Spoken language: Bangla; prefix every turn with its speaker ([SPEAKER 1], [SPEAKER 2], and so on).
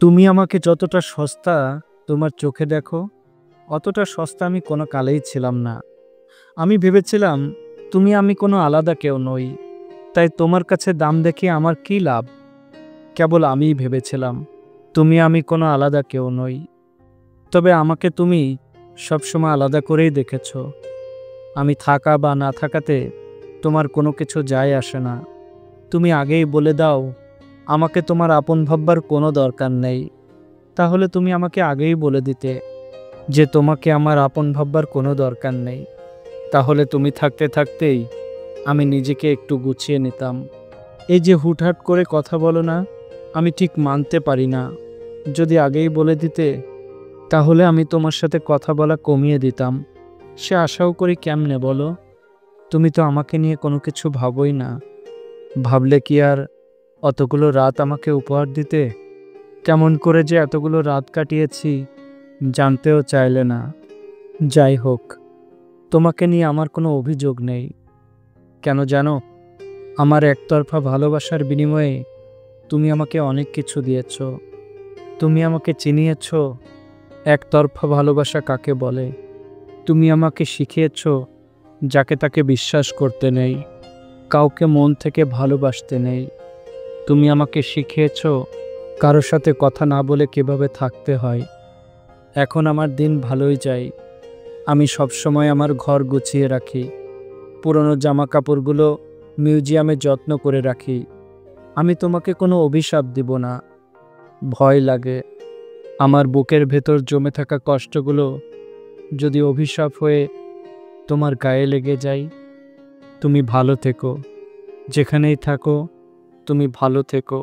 [SPEAKER 1] তুমি আমাকে যতটা সস্তা তোমার চোখে দেখো, অতটা সস্তা আমি কোনো কালেই ছিলাম না। আমি ভেবেছিলাম আমি কোনো আলাদা কেউ নই। তাই তোমার কাছে দাম দেখিয়ে আমার কী লাভ? কেবল আমিই ভেবেছিলাম আমি কোনো আলাদা কেউ নই। তবে আমাকে তুমি সবসময় আলাদা করেই দেখেছ। আমি থাকা বা না থাকাতে তোমার কোনো কিছু যায় আসে না। তুমি আগেই বলে দাও আমাকে তোমার আপন ভাববার কোনো দরকার নেই। তাহলে তুমি আমাকে আগেই বলে দিতে যে তোমাকে আমার আপন ভাববার কোনো দরকার নেই। তাহলে তুমি থাকতে থাকতেই আমি নিজেকে একটু গুছিয়ে নিতাম। এই যে হুটহাট করে কথা বলো না, আমি ঠিক মানতে পারি না। যদি আগেই বলে দিতে তাহলে আমি তোমার সাথে কথা বলা কমিয়ে দিতাম। সে আশাও করি কেমনে বলো? তুমি তো আমাকে নিয়ে কোনো কিছু ভাবোই না। ভাবলে কি আর অতগুলো রাত আমাকে উপহার দিতে? কেমন করে যে এতগুলো রাত কাটিয়েছি জানতেও চাইলে না। যাই হোক, তোমাকে নিয়ে আমার কোনো অভিযোগ নেই। কেন জানো? আমার একতরফা ভালোবাসার বিনিময়ে তুমি আমাকে অনেক কিছু দিয়েছ। তুমি আমাকে চিনিয়েছ একতরফা ভালোবাসা কাকে বলে। তুমি আমাকে শিখিয়েছ যাকে তাকে বিশ্বাস করতে নেই, কাউকে মন থেকে ভালোবাসতে নেই। তুমি আমাকে শিখিয়েছ কারোর সাথে কথা না বলে কিভাবে থাকতে হয়। এখন আমার দিন ভালোই যায়। আমি সবসময় আমার ঘর গুছিয়ে রাখি, পুরনো জামা কাপড়গুলো মিউজিয়ামে যত্ন করে রাখি। আমি তোমাকে কোনো অভিশাপ দিব না। ভয় লাগে আমার বুকের ভেতর জমে থাকা কষ্টগুলো যদি অভিশাপ হয়ে তোমার গায়ে লেগে যায়। তুমি ভালো থেকো, যেখানেই থাকো তুমি ভালো থেকো।